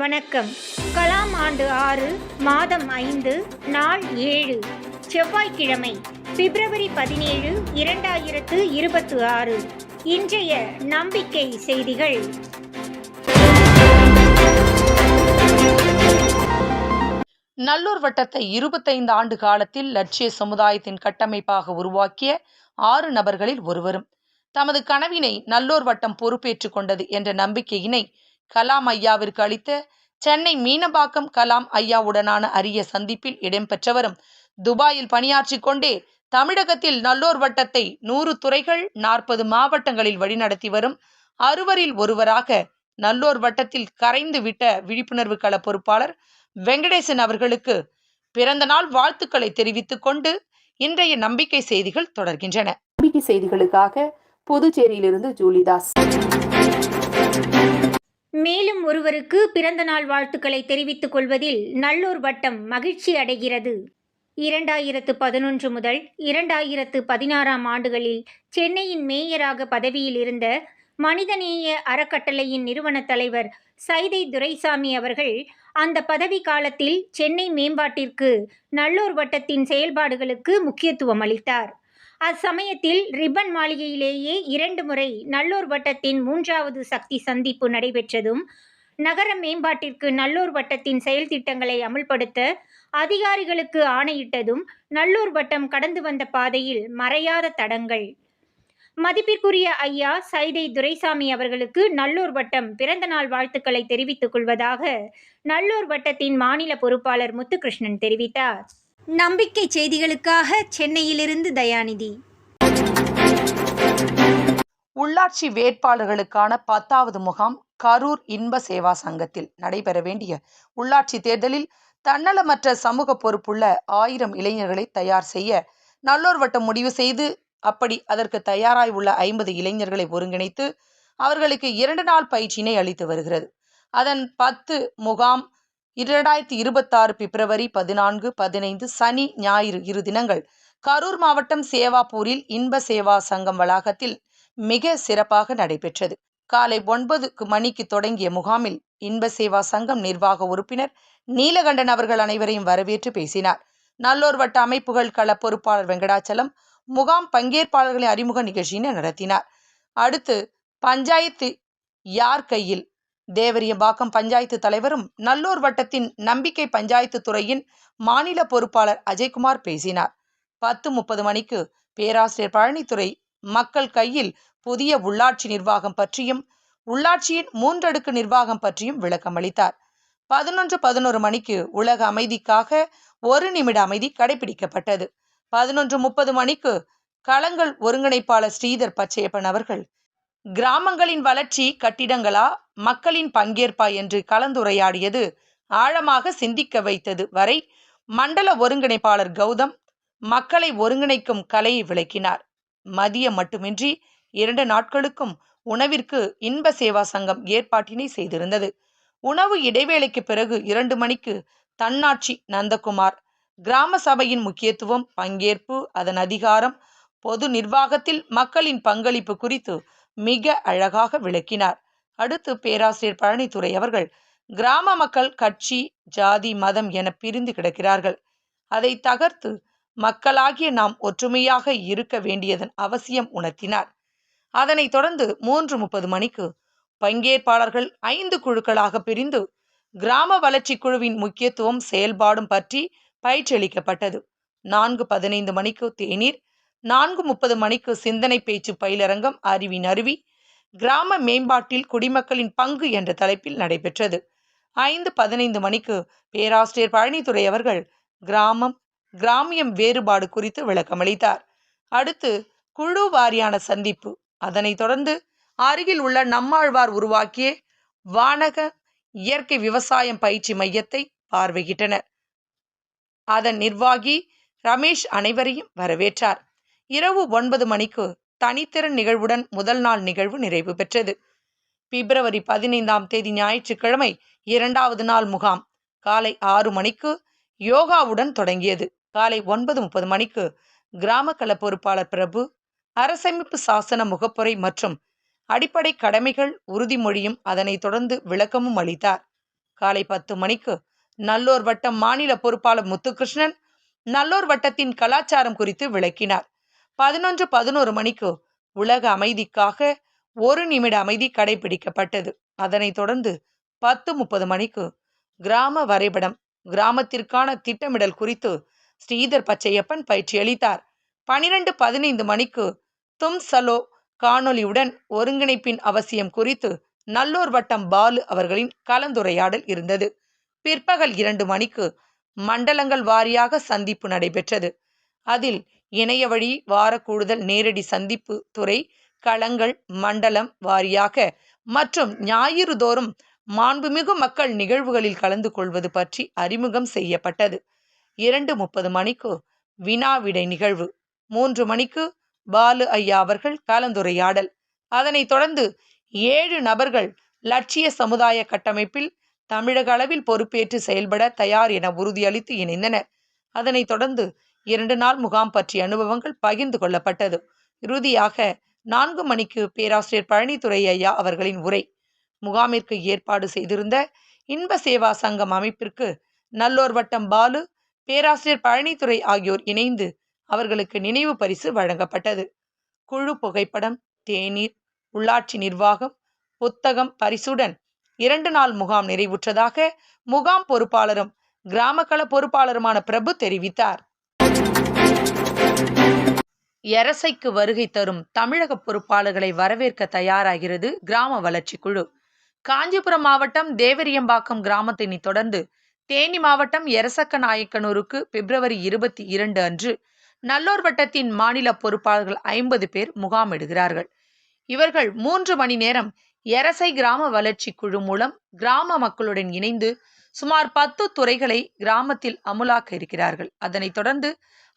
வணக்கம். கலாம் ஆண்டு 6 மாதம் 5 நாள் 7 செவ்வாய்க்கிழமை பிப்ரவரி 17, 2026. இன்றைய நம்பிக்கை செய்திகள். நல்லூர் வட்டத்தை 25 ஆண்டு காலத்தில் லட்சிய சமுதாயத்தின் கட்டமைப்பாக உருவாக்கிய 6 நபர்களில் ஒருவரும் தமது கனவினை நல்லூர் வட்டம் பொறுப்பேற்றுக் கொண்டது என்ற நம்பிக்கையினை கலாம் ஐயாவிற்கு அளித்த சென்னை மீனம்பாக்கம் கலாம் ஐயாவுடனான அரிய சந்திப்பில் இடம்பெற்றவரும் துபாயில் பணியாற்றிக் கொண்டே தமிழகத்தில் நல்லூர் வட்டத்தை 100 துறைகள் 40 மாவட்டங்களில் வழிநடத்தி வரும் அறுவரில் ஒருவராக நல்லூர் வட்டத்தில் கரைந்து விட்ட விழிப்புணர்வு கள பொறுப்பாளர் வெங்கடேசன் அவர்களுக்கு பிறந்த நாள் வாழ்த்துக்களை தெரிவித்துக் கொண்டு இன்றைய நம்பிக்கை செய்திகள் தொடர்கின்றன. நம்பிக்கை செய்திகளுக்காக புதுச்சேரியிலிருந்து ஜூலிதாஸ். மேலும் ஒருவருக்கு பிறந்த நாள் வாழ்த்துக்களை தெரிவித்துக் கொள்வதில் நல்லூர் வட்டம் மகிழ்ச்சி அடைகிறது. 2011 முதல் 2016 ஆண்டுகளில் சென்னையின் மேயராக பதவியில் இருந்த மனிதநேய அறக்கட்டளையின் நிறுவன தலைவர் சைதை துரைசாமி அவர்கள் அந்த பதவி காலத்தில் சென்னை மேம்பாட்டிற்கு நல்லூர் வட்டத்தின் செயல்பாடுகளுக்கு முக்கியத்துவம் அளித்தார். அச்சமயத்தில் ரிப்பன் மாளிகையிலேயே 2 முறை நல்லூர் வட்டத்தின் 3வது சக்தி சந்திப்பு நடைபெற்றதும், நகர மேம்பாட்டிற்கு நல்லூர் வட்டத்தின் செயல் திட்டங்களை அமுல்படுத்த அதிகாரிகளுக்கு ஆணையிட்டதும் நல்லூர் வட்டம் கடந்து வந்த பாதையில் மறையாத தடங்கள். மதிப்பிற்குரிய ஐயா சைதை துரைசாமி அவர்களுக்கு நல்லூர் வட்டம் பிறந்த நாள் வாழ்த்துக்களை தெரிவித்துக் கொள்வதாக நல்லூர் வட்டத்தின் மாநில பொறுப்பாளர் முத்துகிருஷ்ணன் தெரிவித்தார். நம்பிக்கை செய்திகளுக்காக சென்னையிலிருந்து தயாநிதி. உள்ளாட்சி வேட்பாளர்களுக்கான 10வது முகாம் கரூர் இன்ப சேவா சங்கத்தில் நடைபெற வேண்டிய உள்ளாட்சி தேர்தலில் தன்னலமற்ற சமூக பொறுப்புள்ள 1000 இளைஞர்களை தயார் செய்ய நல்லூர் வட்டம் முடிவு செய்து, அப்படி அதற்கு தயாராய் உள்ள 50 இளைஞர்களை ஒருங்கிணைத்து அவர்களுக்கு 2 நாள் பயிற்சியினை அளித்து வருகிறது. அதன் 10 முகாம் 2026 பிப்ரவரி 14, 15 சனி ஞாயிறு 2 தினங்கள் கரூர் மாவட்டம் சேவாப்பூரில் இன்ப சேவா சங்கம் வளாகத்தில் மிக சிறப்பாக நடைபெற்றது. காலை 9 மணிக்கு தொடங்கிய முகாமில் இன்ப சேவா சங்கம் நிர்வாக உறுப்பினர் நீலகண்டன் அவர்கள் அனைவரையும் வரவேற்று பேசினார். நல்லூர் வட்ட அமைப்புகள் கள பொறுப்பாளர் வெங்கடாச்சலம் முகாம் பங்கேற்பாளர்களை அறிமுக நிகழ்ச்சியினை நடத்தினார். அடுத்து பஞ்சாயத்து யார் கையில் தேவரியம்பாக்கம் பஞ்சாயத்து தலைவரும் நல்லூர் வட்டத்தின் நம்பிக்கை பஞ்சாயத்து துறையின் மாநில பொறுப்பாளர் அஜய்குமார் பேசினார். 10:30 மணிக்கு பேராசிரியர் பழனித்துறை மக்கள் கையில் புதிய உள்ளாட்சி நிர்வாகம் பற்றியும் உள்ளாட்சியின் 3 அடுக்கு நிர்வாகம் பற்றியும் விளக்கம் அளித்தார். 11:11 மணிக்கு உலக அமைதிக்காக 1 நிமிட அமைதி கடைபிடிக்கப்பட்டது. 11:30 மணிக்கு களங்கள் ஒருங்கிணைப்பாளர் ஸ்ரீதர் பச்சையப்பன் அவர்கள் கிராமங்களின் வளர்ச்சி கட்டிடங்களா மக்களின் பங்கேற்பா என்று கலந்துரையாடியது ஆழமாக சிந்திக்க வைத்தது. வரை மண்டல ஒருங்கிணைப்பாளர் கௌதம் மக்களை ஒருங்கிணைக்கும் கலையை விளக்கினார். மதியம் மட்டுமின்றி 2 நாட்களுக்கும் உணவிற்கு இன்ப சேவா சங்கம் ஏற்பாட்டினை செய்திருந்தது. உணவு இடைவேளைக்கு பிறகு 2 மணிக்கு தன்னாட்சி நந்தகுமார் கிராம சபையின் முக்கியத்துவம், பங்கேற்பு, அதன் அதிகாரம், பொது நிர்வாகத்தில் மக்களின் பங்களிப்பு குறித்து மிக அழகாக விளக்கினார். அடுத்து பேராசிரியர் பழனித்துறை அவர்கள் கிராம மக்கள் கட்சி, ஜாதி, மதம் என பிரிந்து கிடக்கிறார்கள். அதை தகர்த்து மக்களாகிய நாம் ஒற்றுமையாக இருக்க வேண்டியதன் அவசியம் உணர்த்தினார். அதனைத் தொடர்ந்து 3:30 மணிக்கு பங்கேற்பாளர்கள் 5 குழுக்களாக பிரிந்து கிராம வளர்ச்சி குழுவின் முக்கியத்துவம், செயல்பாடும் பற்றி பயிற்சியளிக்கப்பட்டது. 4:15 மணிக்கு தேநீர், 4:30 மணிக்கு சிந்தனை பேச்சு பயிலரங்கம் அறிவின் அருவி கிராம மேம்பாட்டில் குடிமக்களின் பங்கு என்ற தலைப்பில் நடைபெற்றது. 5:15 மணிக்கு பேராசிரியர் பழனித்துறை அவர்கள் கிராமம் கிராமியம் வேறுபாடு குறித்து விளக்கமளித்தார். அடுத்து குழு வாரியான சந்திப்பு. அதனைத் தொடர்ந்து அருகில் உள்ள நம்மாழ்வார் உருவாக்கிய வானக இயற்கை விவசாயம் பயிற்சி மையத்தை பார்வையிட்டனர். அதன் நிர்வாகி ரமேஷ் அனைவரையும் வரவேற்றார். இரவு 9 மணிக்கு தனித்திறன் நிகழ்வுடன் முதல் நாள் நிகழ்வு நிறைவு பெற்றது. பிப்ரவரி 15ஆம் தேதி ஞாயிற்றுக்கிழமை 2வது நாள் முகாம் காலை 6 மணிக்கு யோகாவுடன் தொடங்கியது. காலை 9:30 மணிக்கு கிராம கள பொறுப்பாளர் பிரபு அரசமைப்பு சாசன முகப்புரை மற்றும் அடிப்படை கடமைகள் உறுதிமொழியும் அதனைத் தொடர்ந்து விளக்கமும் அளித்தார். காலை 10 மணிக்கு நல்லூர் வட்டம் மாநில பொறுப்பாளர் முத்துகிருஷ்ணன் நல்லூர் வட்டத்தின் கலாச்சாரம் குறித்து விளக்கினார். 11:11 மணிக்கு உலக அமைதிக்காக 1 நிமிட அமைதி கடைபிடிக்கப்பட்டது. அதனைத் தொடர்ந்து 10:30 மணிக்கு கிராம வரைபடம், கிராமத்திற்கான திட்டமிடல் குறித்து ஸ்ரீதர் பச்சையப்பன் பயிற்சியளித்தார். 12:15 மணிக்கு தும் சலோ காணொலியுடன் ஒருங்கிணைப்பின் அவசியம் குறித்து நல்லூர் வட்டம் பாலு அவர்களின் கலந்துரையாடல் இருந்தது. பிற்பகல் 2 மணிக்கு மண்டலங்கள் வாரியாக சந்திப்பு நடைபெற்றது. அதில் இணைய வழி வார கூடுதல் நேரடி சந்திப்பு துறை களங்கள் மண்டலம் வாரியாக மற்றும் ஞாயிறு தோறும் மாண்புமிகு மக்கள் நிகழ்வுகளில் கலந்து கொள்வது பற்றி அறிமுகம் செய்யப்பட்டது. 2:30 மணிக்கு வினா விடை நிகழ்வு. 3 மணிக்கு பாலு ஐயா அவர்கள் கலந்துரையாடல். அதனைத் தொடர்ந்து 7 நபர்கள் லட்சிய சமுதாய கட்டமைப்பில் தமிழக அளவில் பொறுப்பேற்று செயல்பட தயார் என உறுதியளித்து இணைந்தனர். அதனைத் தொடர்ந்து 2 நாள் முகாம் பற்றிய அனுபவங்கள் பகிர்ந்து கொள்ளப்பட்டது. இறுதியாக 4 மணிக்கு பேராசிரியர் பழனித்துரை ஐயா அவர்களின் உரை. முகாமிற்கு ஏற்பாடு செய்திருந்த இன்ப சேவா சங்கம் அமைப்பிற்கு நல்லூர் வட்டம் பாலு, பேராசிரியர் பழனித்துரை ஆகியோர் இணைந்து அவர்களுக்கு நினைவு பரிசு வழங்கப்பட்டது. குழு புகைப்படம், தேநீர், உள்ளாட்சி நிர்வாகம், புத்தகம் பரிசுடன் 2 நாள் முகாம் நிறைவுற்றதாக முகாம் பொறுப்பாளரும் கிராம கள பொறுப்பாளருமான பிரபு தெரிவித்தார். எரசைக்கு வருகை தரும் தமிழக பொறுப்பாளர்களை வரவேற்க தயாராகிறது கிராம வளர்ச்சி குழு. காஞ்சிபுரம் மாவட்டம் தேவரியம்பாக்கம் கிராமத்தினை தொடர்ந்து தேனி மாவட்டம் எரசக்க நாயக்கனூருக்கு பிப்ரவரி 22 அன்று நல்லூர் வட்டத்தின் மாநில பொறுப்பாளர்கள் 50 பேர் முகாமிடுகிறார்கள். இவர்கள் 3 மணி நேரம் எரசை கிராம வளர்ச்சி குழு மூலம் கிராம மக்களுடன் இணைந்து சுமார் 10 துறைகளை கிராமத்தில் அமுலாக்க இருக்கிறார்கள். அதனைத் தொடர்ந்து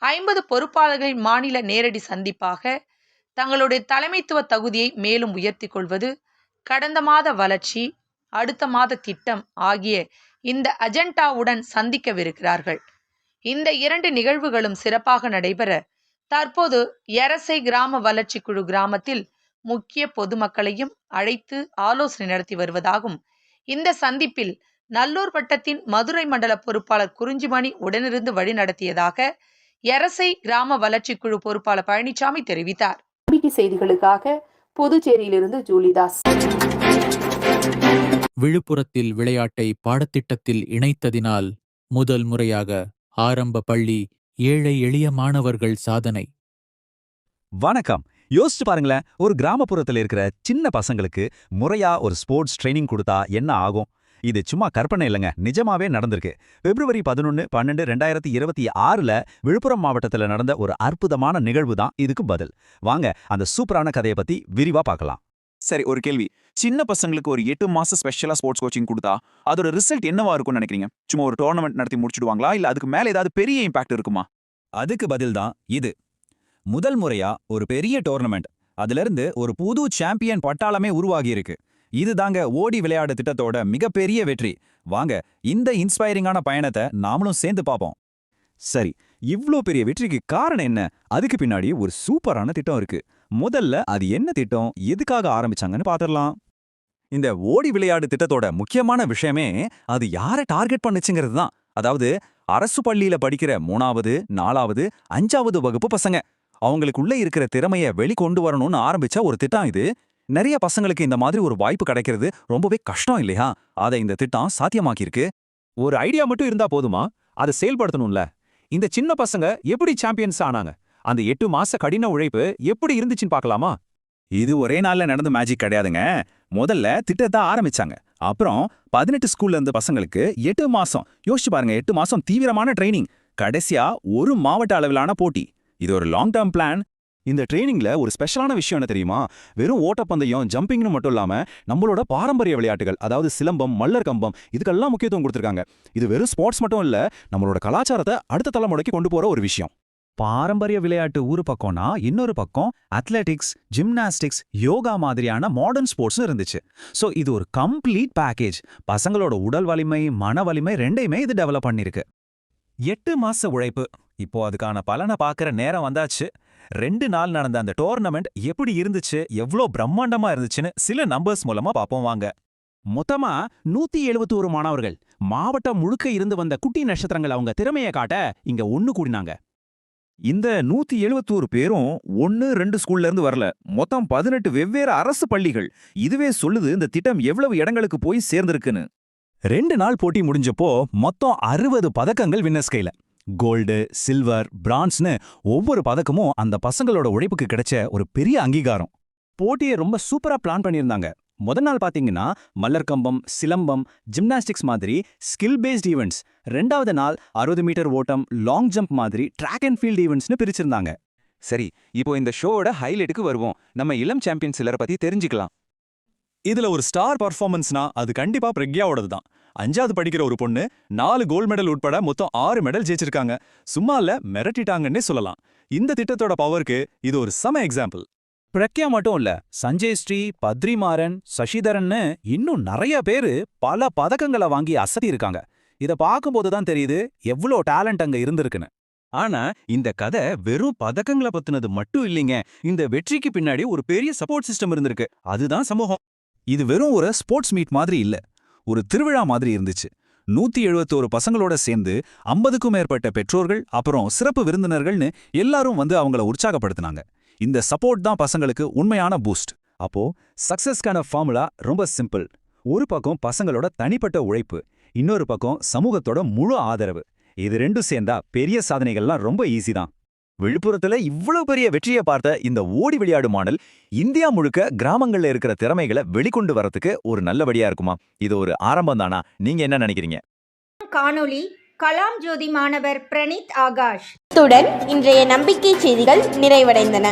50 பொறுப்பாளர்களின் மாநில நேரடி சந்திப்பாக தங்களுடைய தலைமைத்துவ தகுதியை மேலும் உயர்த்தி கொள்வது, கடந்த மாத வளர்ச்சி, அடுத்த மாத திட்டம் ஆகிய இந்த அஜெண்டாவுடன் சந்திக்கவிருக்கிறார்கள். இந்த 2 நிகழ்வுகளும் சிறப்பாக நடைபெற தற்போது எரசை கிராம வளர்ச்சி குழு கிராமத்தில் முக்கிய பொதுமக்களையும் அழைத்து ஆலோசனை நடத்தி வருவதாகவும், இந்த சந்திப்பில் நல்லூர் வட்டத்தின் மதுரை மண்டல பொறுப்பாளர் குறிஞ்சிமணி உடனிருந்து வழி நடத்தியதாக எரசை கிராம வளர்ச்சி குழு பொறுப்பாளர் பழனிசாமி தெரிவித்தார். செய்திகளுக்காக புதுச்சேரியிலிருந்து ஜூலிதாஸ். விழுப்புரத்தில் விளையாட்டை பாடத்திட்டத்தில் இணைத்ததினால் முதல் முறையாக ஆரம்ப பள்ளி ஏழை எளிய மாணவர்கள் சாதனை. வணக்கம். யோசிச்சு பாருங்களேன், ஒரு கிராமப்புறத்துல இருக்கிற சின்ன பசங்களுக்கு முறையா ஒரு ஸ்போர்ட்ஸ் ட்ரைனிங் கொடுத்தா என்ன ஆகும்? இது சும்மா கற்பனை இல்லைங்க, நிஜமாவே நடந்திருக்கு. பிப்ரவரி 11-12-2026 விழுப்புரம் மாவட்டத்துல நடந்த ஒரு அற்புதமான நிகழ்வு தான் இதுக்கு பதில். வாங்க அந்த சூப்பரான கதையை பத்தி விரிவா பார்க்கலாம். சரி, ஒரு கேள்வி. சின்ன பசங்களுக்கு ஒரு 8 மாசம் ஸ்பெஷலா ஸ்போர்ட்ஸ் கோச்சிங் கொடுத்தா அதோட ரிசல்ட் என்னவா இருக்கும்னு நினைக்கிறீங்க? சும்மா ஒரு டோர்னமெண்ட் நடத்தி முடிச்சுடுவாங்களா, இல்ல அதுக்கு மேல ஏதாவது பெரிய இம்பாக்ட் இருக்குமா? அதுக்கு பதில் தான் இது. முதல் முறையா ஒரு பெரிய டோர்னமெண்ட், அதிலிருந்து ஒரு புது சாம்பியன் பட்டாளமே உருவாகி இருக்கு. இதுதாங்க ஓடி விளையாடு திட்டத்தோட மிகப்பெரிய வெற்றி. வாங்க இந்த இன்ஸ்பைரிங்கான பயணத்தை நாமளும் சேர்ந்து பார்ப்போம். சரி, இவ்ளோ பெரிய வெற்றிக்கு காரணம் என்ன? அதுக்கு பின்னாடி ஒரு சூப்பரான திட்டம் இருக்கு. முதல்ல அது என்ன திட்டம், எதுக்காக ஆரம்பிச்சாங்கன்னு பாத்திரலாம். இந்த ஓடி விளையாடு திட்டத்தோட முக்கியமான விஷயமே அது யாரை டார்கெட் பண்ணுச்சுங்கிறது தான். அதாவது அரசு பள்ளியில படிக்கிற 3வது, 4வது, 5வது வகுப்பு பசங்க அவங்களுக்குள்ள இருக்கிற திறமைய வெளிக்கொண்டு வரணும்னு ஆரம்பிச்ச ஒரு திட்டம் இது. நிறைய பசங்களுக்கு இந்த மாதிரி ஒரு வாய்ப்பு கிடைக்கிறது ரொம்பவே கஷ்டம் இல்லையா? அதை இந்த திட்டம் சாத்தியமாக்கியிருக்கு. ஒரு ஐடியா மட்டும் இருந்தா போதுமா? அதை செயல்படுத்தணும்ல. இந்த சின்ன பசங்க எப்படி சாம்பியன்ஸ் ஆனாங்க? அந்த 8 மாச கடின உழைப்பு எப்படி இருந்துச்சுன்னு பார்க்கலாமா? இது ஒரே நாள்ல நடந்த மேஜிக் கிடையாதுங்க. முதல்ல திட்டத்தை ஆரம்பிச்சாங்க. அப்புறம் 18 ஸ்கூல்ல இருந்த பசங்களுக்கு 8 மாசம், யோசிச்சு பாருங்க, 8 மாசம் தீவிரமான ட்ரைனிங், கடைசியா ஒரு மாவட்ட அளவிலான போட்டி. இது ஒரு லாங் டேர்ம் பிளான். இந்த ட்ரைனிங்ல ஒரு ஸ்பெஷலான விஷயம் என்ன தெரியுமா? வெறும் ஓட்டப்பந்தயம், ஜம்பிங்னு மட்டும் இல்லாம நம்மளோட பாரம்பரிய விளையாட்டுகள், அதாவது சிலம்பம், மல்லர் கம்பம், இதுக்கெல்லாம் முக்கியத்துவம் கொடுத்திருக்காங்க. இது வெறும் ஸ்போர்ட்ஸ் மட்டும் இல்ல, நம்மளோட கலாச்சாரத்தை அடுத்த தலைமுறைக்கு கொண்டு போற ஒரு விஷயம். பாரம்பரிய விளையாட்டு ஒரு பக்கம்னா இன்னொரு பக்கம் அத்லெட்டிக்ஸ், ஜிம்னாஸ்டிக்ஸ், யோகா மாதிரியான மாடர்ன் ஸ்போர்ட்ஸும் இருந்துச்சு. ஸோ இது ஒரு கம்ப்ளீட் பேக்கேஜ். பசங்களோட உடல் வலிமை, மன வலிமை ரெண்டையுமே இது டெவலப் பண்ணிருக்கு. 8 மாச உழைப்பு, இப்போ அதுக்கான பலனை பார்க்குற நேரம் வந்தாச்சு. 2 நாள் நடந்த அந்த டோர்னமெண்ட் எப்படி இருந்துச்சு, எவ்வளோ பிரம்மாண்டமா இருந்துச்சுன்னு சில நம்பர்ஸ் மூலமா பார்ப்போம் வாங்க. மொத்தமா 171 மாணவர்கள் மாவட்டம் முழுக்க இருந்து வந்த குட்டி நட்சத்திரங்கள் அவங்க திறமையை காட்ட இங்க ஒண்ணு கூடினாங்க. இந்த 171 பேரும் 1-2 ஸ்கூல்ல இருந்து வரல, மொத்தம் 18 வெவ்வேறு அரசு பள்ளிகள். இதுவே சொல்லுது இந்த திட்டம் எவ்வளவு இடங்களுக்கு போய் சேர்ந்திருக்குன்னு. 2 நாள் போட்டி முடிஞ்சப்போ மொத்தம் 60 பதக்கங்கள் வின்னர்ஸ் கையில. கோல்டு, சில்வர், பிரான்ஸ்னு ஒவ்வொரு பதக்கமும் அந்த பசங்களோட உழைப்புக்கு கிடைச்ச ஒரு பெரிய அங்கீகாரம். போட்டியை ரொம்ப சூப்பரா பிளான் பண்ணியிருந்தாங்க. முதல் நாள் பாத்தீங்கன்னா மல்லர்கம்பம், சிலம்பம், ஜிம்னாஸ்டிக்ஸ் மாதிரி ஸ்கில் பேஸ்ட் ஈவெண்ட்ஸ். 2வது நாள் 60 மீட்டர் ஓட்டம், லாங் ஜம்ப் மாதிரி ட்ராக் அண்ட் ஃபீல்ட் ஈவெண்ட்ஸ்னு பிரிச்சிருந்தாங்க. சரி, இப்போ இந்த ஷோவோட ஹைலைட்டுக்கு வருவோம். நம்ம இளம் சாம்பியன் சிலரை பத்தி தெரிஞ்சுக்கலாம். இதுல ஒரு ஸ்டார் பர்ஃபார்மன்ஸ்னா அது கண்டிப்பா பிரக்யாவோடது தான். 5வது படிக்கிற ஒரு பொண்ணு 4 கோல்ட் மெடல் உட்பட மொத்தம் 6 மெடல் ஜெயிச்சிருக்காங்க. சும்மா இல்ல, மிரட்டிட்டாங்கன்னே சொல்லலாம். இந்த திட்டத்தோட பவருக்கு இது ஒரு செம எக்ஸாம்பிள். பிரக்யா மட்டும் இல்ல, சஞ்சய் ஸ்ரீ, பத்ரிமாறன், சசிதரன்னு இன்னும் நிறைய பேரு பல பதக்கங்களை வாங்கி அசத்தி இருக்காங்க. இத பார்க்கும்போது தான் தெரியுது எவ்வளோ டேலண்ட் அங்க இருந்திருக்குன்னு. ஆனா இந்த கதை வெறும் பதக்கங்களை பத்தினது மட்டும் இல்லைங்க. இந்த வெற்றிக்கு பின்னாடி ஒரு பெரிய சப்போர்ட் சிஸ்டம் இருந்திருக்கு. அதுதான் சமூகம். இது வெறும் ஒரு ஸ்போர்ட்ஸ் மீட் மாதிரி இல்ல, ஒரு திருவிழா மாதிரி இருந்துச்சு. 171 பசங்களோட சேர்ந்து 50க்கும் மேற்பட்ட பெற்றோர்கள் அப்புறம் சிறப்பு விருந்தினர்கள்னு எல்லாரும் வந்து அவங்கள உற்சாகப்படுத்தினாங்க. இந்த சப்போர்ட் தான் பசங்களுக்கு உண்மையான பூஸ்ட். அப்போ சக்சஸ்க்கான ஃபார்முலா ரொம்ப சிம்பிள். ஒரு பக்கம் பசங்களோட தனிப்பட்ட உழைப்பு, இன்னொரு பக்கம் சமூகத்தோட முழு ஆதரவு. இது ரெண்டும் சேர்ந்தா பெரிய சாதனைகள்லாம் ரொம்ப ஈஸி தான். விழுப்புரத்துல இவ்வளவு பெரிய வெற்றியை பார்த்த இந்த ஓடி விளையாடு மாடல் இந்தியா முழுக்க கிராமங்கள்ல இருக்கிற திறமைகளை வெளிக்கொண்டு வரதுக்கு ஒரு நல்ல வழியா இருக்குமா? இது ஒரு ஆரம்பம் தானா? நீங்க என்ன நினைக்கிறீங்க? காணொளி கலாம் ஜோதி மாணவர் பிரணீத் ஆகாஷ். இத்துடன் இன்றைய நம்பிக்கை செய்திகள் நிறைவடைந்தன.